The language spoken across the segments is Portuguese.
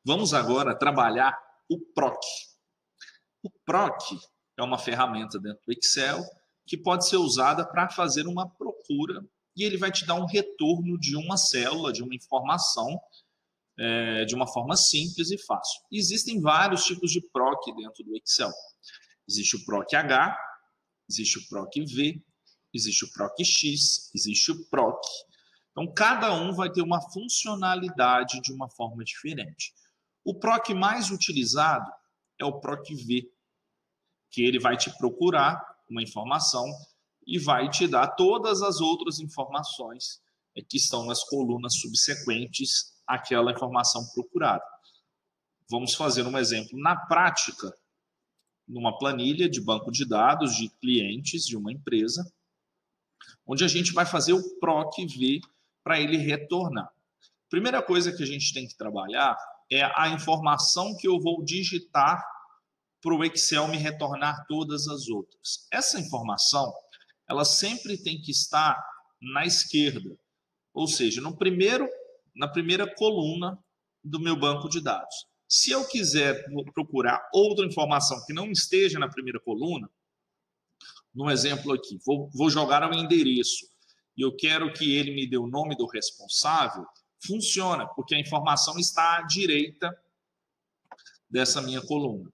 Vamos agora trabalhar o PROC. O PROC é uma ferramenta dentro do Excel que pode ser usada para fazer uma procura e ele vai te dar um retorno de uma célula, de uma informação, de uma forma simples e fácil. Existem vários tipos de PROC dentro do Excel. Existe o PROC-H, existe o PROC-V, existe o PROC-X, existe o PROC. Então, cada um vai ter uma funcionalidade de uma forma diferente. O PROC mais utilizado é o PROC-V, que ele vai te procurar uma informação e vai te dar todas as outras informações que estão nas colunas subsequentes àquela informação procurada. Vamos fazer um exemplo na prática, numa planilha de banco de dados de clientes de uma empresa, onde a gente vai fazer o PROC-V para ele retornar. Primeira coisa que a gente tem que trabalhar é a informação que eu vou digitar para o Excel me retornar todas as outras. Essa informação, ela sempre tem que estar na esquerda, ou seja, na primeira coluna do meu banco de dados. Se eu quiser procurar outra informação que não esteja na primeira coluna, no exemplo aqui, vou jogar o endereço e eu quero que ele me dê o nome do responsável, funciona, porque a informação está à direita dessa minha coluna.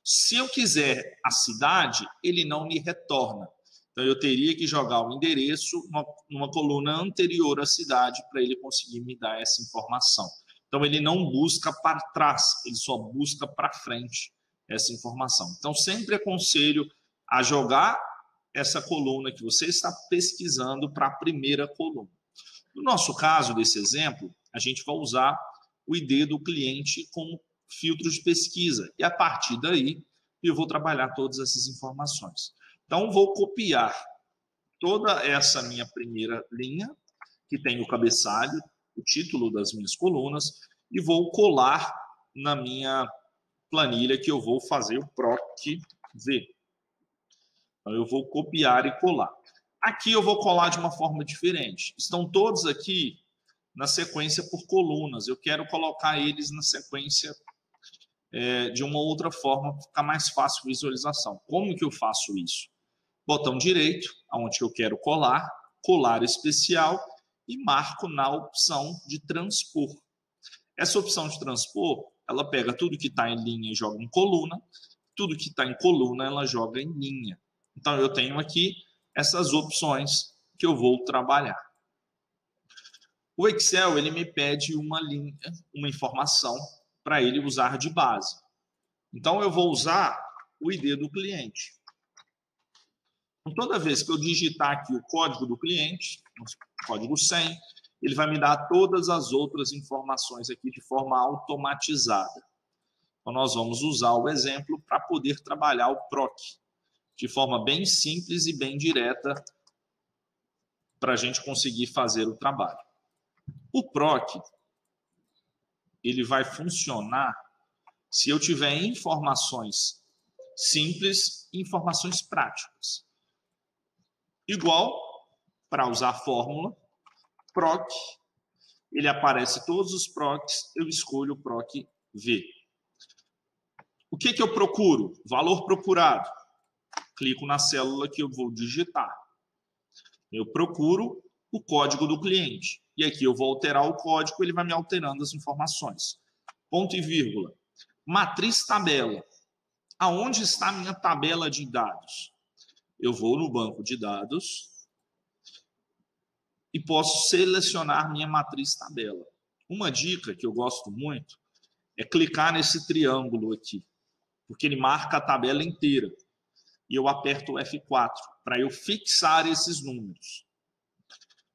Se eu quiser a cidade, ele não me retorna. Então, eu teria que jogar o endereço numa coluna anterior à cidade para ele conseguir me dar essa informação. Então, ele não busca para trás, ele só busca para frente essa informação. Então, sempre aconselho a jogar essa coluna que você está pesquisando para a primeira coluna. No nosso caso, desse exemplo, a gente vai usar o ID do cliente como filtro de pesquisa. E a partir daí, eu vou trabalhar todas essas informações. Então, vou copiar toda essa minha primeira linha, que tem o cabeçalho, o título das minhas colunas, e vou colar na minha planilha que eu vou fazer o PROC-V. Então, eu vou copiar e colar. Aqui eu vou colar de uma forma diferente. Estão todos aqui na sequência por colunas. Eu quero colocar eles na sequência de uma outra forma para ficar mais fácil a visualização. Como que eu faço isso? Botão direito, onde eu quero colar, colar especial e marco na opção de transpor. Essa opção de transpor, ela pega tudo que está em linha e joga em coluna, tudo que está em coluna ela joga em linha. Então eu tenho aqui essas opções que eu vou trabalhar. O Excel ele me pede uma linha, uma informação para ele usar de base. Então eu vou usar o ID do cliente. Então, toda vez que eu digitar aqui o código do cliente, o código 100, ele vai me dar todas as outras informações aqui de forma automatizada. Então nós vamos usar o exemplo para poder trabalhar o PROC de forma bem simples e bem direta para a gente conseguir fazer o trabalho. O PROC, ele vai funcionar se eu tiver informações simples e informações práticas. Igual, para usar a fórmula, PROC, ele aparece todos os PROCs, eu escolho o PROC-V. O que eu procuro? Valor procurado. Clico na célula que eu vou digitar. Eu procuro o código do cliente. E aqui eu vou alterar o código, ele vai me alterando as informações. Ponto e vírgula. Matriz tabela. Aonde está a minha tabela de dados? Eu vou no banco de dados e posso selecionar minha matriz tabela. Uma dica que eu gosto muito é clicar nesse triângulo aqui, porque ele marca a tabela inteira. E eu aperto o F4 para eu fixar esses números.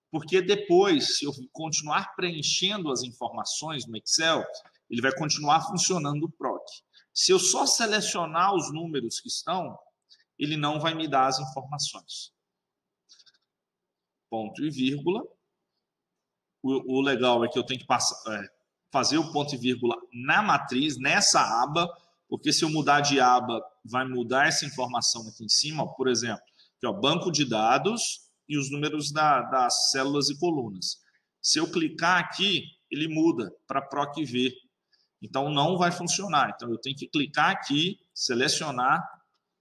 Porque depois, se eu continuar preenchendo as informações no Excel, ele vai continuar funcionando o PROC. Se eu só selecionar os números que estão, ele não vai me dar as informações. Ponto e vírgula. O legal é que eu tenho que fazer o ponto e vírgula na matriz, nessa aba, porque se eu mudar de aba, vai mudar essa informação aqui em cima. Por exemplo, aqui, banco de dados e os números das células e colunas. Se eu clicar aqui, ele muda para PROC-V. Então, não vai funcionar. Então, eu tenho que clicar aqui, selecionar,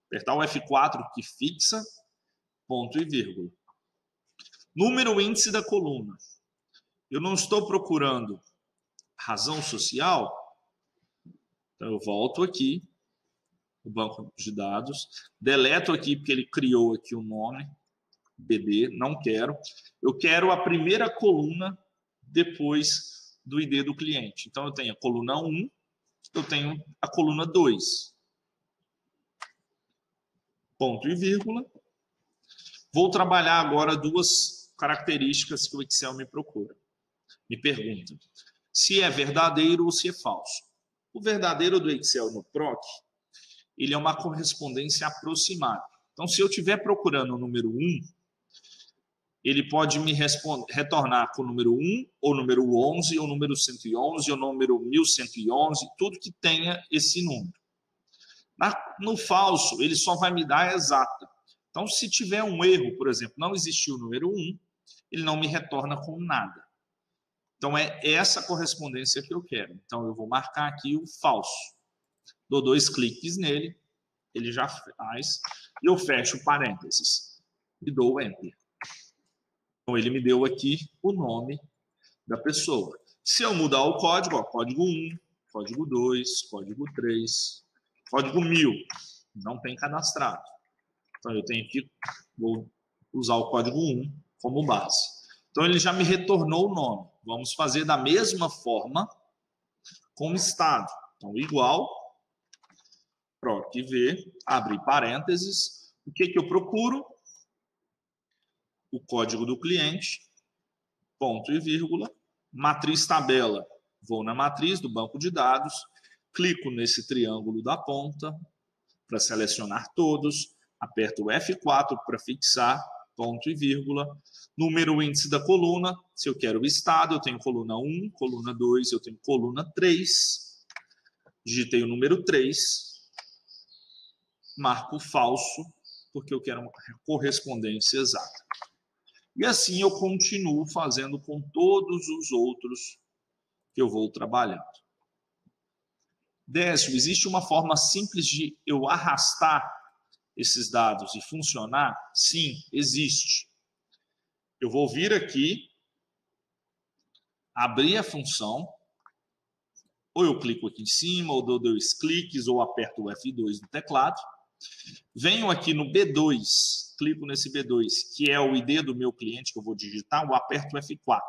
apertar o F4 que fixa, ponto e vírgula. Número índice da coluna. Eu não estou procurando razão social, então eu volto aqui, no banco de dados, deleto aqui porque ele criou aqui o nome, BD, não quero. Eu quero a primeira coluna depois do ID do cliente. Então, eu tenho a coluna 1, eu tenho a coluna 2. Ponto e vírgula. Vou trabalhar agora duas características que o Excel me procura. Me pergunta se é verdadeiro ou se é falso. O verdadeiro do Excel no PROC, ele é uma correspondência aproximada. Então, se eu estiver procurando o número 1, ele pode me retornar com o número 1, ou número 11, ou número 111, ou número 1111, tudo que tenha esse número. No falso, ele só vai me dar a exata. Então, se tiver um erro, por exemplo, não existiu o número 1, ele não me retorna com nada. Então, é essa correspondência que eu quero. Então, eu vou marcar aqui o falso. Dou 2 cliques nele, ele já faz, e eu fecho parênteses e dou o Enter. Então, ele me deu aqui o nome da pessoa. Se eu mudar o código, ó, código 1, código 2, código 3, código 1000, não tem cadastrado. Então, eu tenho que vou usar o código 1 como base. Então, ele já me retornou o nome. Vamos fazer da mesma forma com o estado. Então, igual, PROC V, abre parênteses. O que eu procuro? O código do cliente, ponto e vírgula, matriz tabela. Vou na matriz do banco de dados, clico nesse triângulo da ponta para selecionar todos, aperto o F4 para fixar, ponto e vírgula, número índice da coluna, se eu quero o estado, eu tenho coluna 1, coluna 2, eu tenho coluna 3, digitei o número 3, marco falso, porque eu quero uma correspondência exata. E assim eu continuo fazendo com todos os outros que eu vou trabalhando. Décio, existe uma forma simples de eu arrastar esses dados e funcionar? Sim, existe. Eu vou vir aqui, abrir a função, ou eu clico aqui em cima, ou dou 2 cliques, ou aperto o F2 no teclado. Venho aqui no B2, clico nesse B2, que é o ID do meu cliente que eu vou digitar, eu aperto o F4.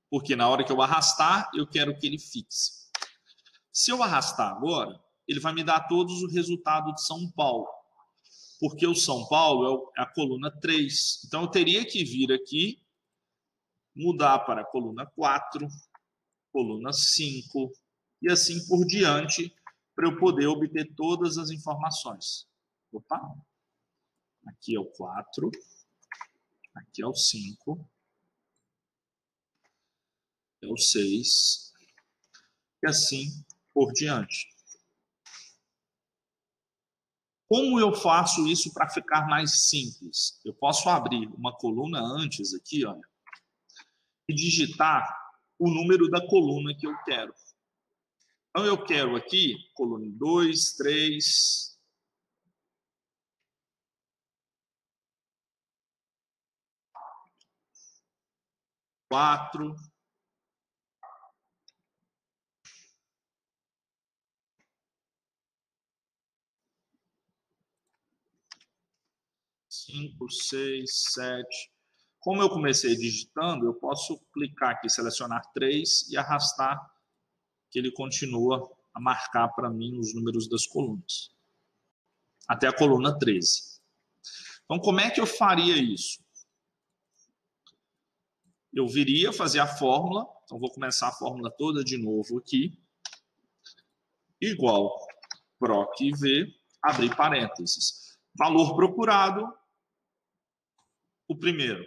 Porque na hora que eu arrastar, eu quero que ele fixe. Se eu arrastar agora, ele vai me dar todos os resultados de São Paulo. Porque o São Paulo é a coluna 3. Então, eu teria que vir aqui, mudar para a coluna 4, coluna 5, e assim por diante, para eu poder obter todas as informações. Opa! Aqui é o 4, aqui é o 5, é o 6, e assim por diante. Como eu faço isso para ficar mais simples? Eu posso abrir uma coluna antes aqui, olha, e digitar o número da coluna que eu quero. Então, eu quero aqui, coluna 2, 3, 4, 5, 6, 7. Como eu comecei digitando, eu posso clicar aqui, selecionar 3 e arrastar, que ele continua a marcar para mim os números das colunas. Até a coluna 13. Então, como é que eu faria isso? Eu viria fazer a fórmula, então vou começar a fórmula toda de novo aqui, igual PROC V, abrir parênteses. Valor procurado, o primeiro,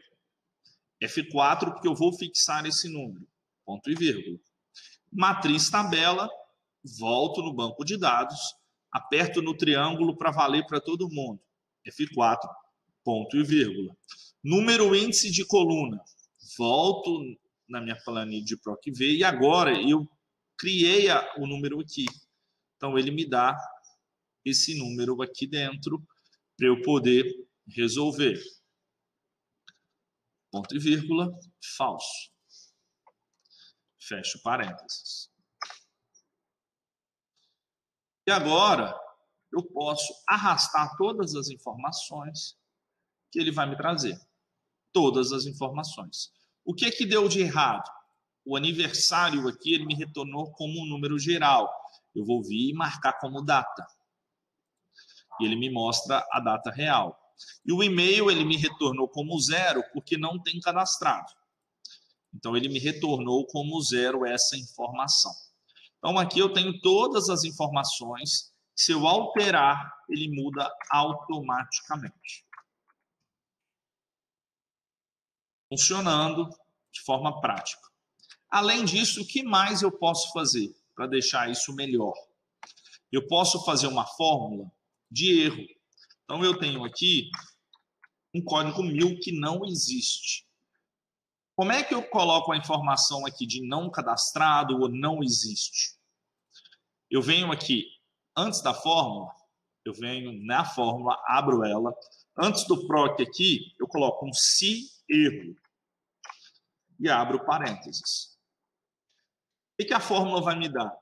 F4, porque eu vou fixar esse número, ponto e vírgula. Matriz tabela, volto no banco de dados, aperto no triângulo para valer para todo mundo, F4, ponto e vírgula. Número índice de coluna, volto na minha planilha de PROC-V e agora eu criei o número aqui. Então, ele me dá esse número aqui dentro para eu poder resolver. Ponto e vírgula, falso. Fecho parênteses. E agora, eu posso arrastar todas as informações que ele vai me trazer. Todas as informações. O que que deu de errado? O aniversário aqui, ele me retornou como um número geral. Eu vou vir e marcar como data. E ele me mostra a data real. E o e-mail, ele me retornou como 0, porque não tem cadastrado. Então, ele me retornou como 0 essa informação. Então, aqui eu tenho todas as informações. Se eu alterar, ele muda automaticamente. Funcionando de forma prática. Além disso, o que mais eu posso fazer para deixar isso melhor? Eu posso fazer uma fórmula de erro. Então, eu tenho aqui um código 1000 que não existe. Como é que eu coloco a informação aqui de não cadastrado ou não existe? Eu venho aqui, antes da fórmula, eu venho na fórmula, abro ela. Antes do PROC aqui, eu coloco um se erro. E abro parênteses. O que a fórmula vai me dar?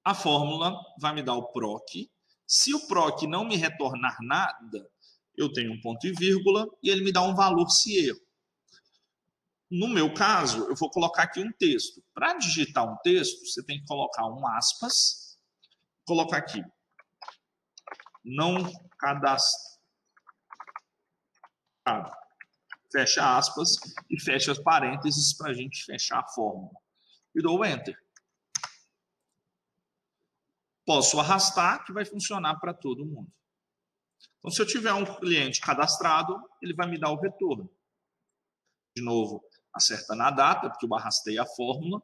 A fórmula vai me dar o PROC. Se o PROC não me retornar nada, eu tenho um ponto e vírgula e ele me dá um valor se erro. No meu caso, eu vou colocar aqui um texto. Para digitar um texto, você tem que colocar um aspas, colocar aqui, não cadastrado. Fecha aspas e fecha as parênteses para a gente fechar a fórmula. E dou Enter. Posso arrastar, que vai funcionar para todo mundo. Então, se eu tiver um cliente cadastrado, ele vai me dar o retorno. De novo, acerta na data, porque eu arrastei a fórmula.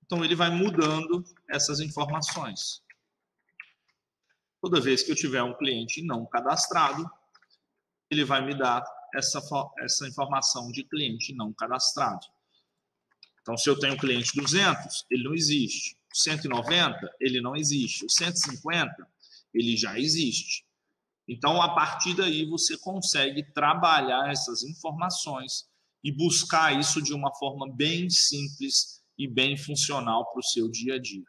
Então, ele vai mudando essas informações. Toda vez que eu tiver um cliente não cadastrado, ele vai me dar essa informação de cliente não cadastrado. Então, se eu tenho um cliente 200, ele não existe. O 190, ele não existe. O 150, ele já existe. Então, a partir daí, você consegue trabalhar essas informações e buscar isso de uma forma bem simples e bem funcional para o seu dia a dia.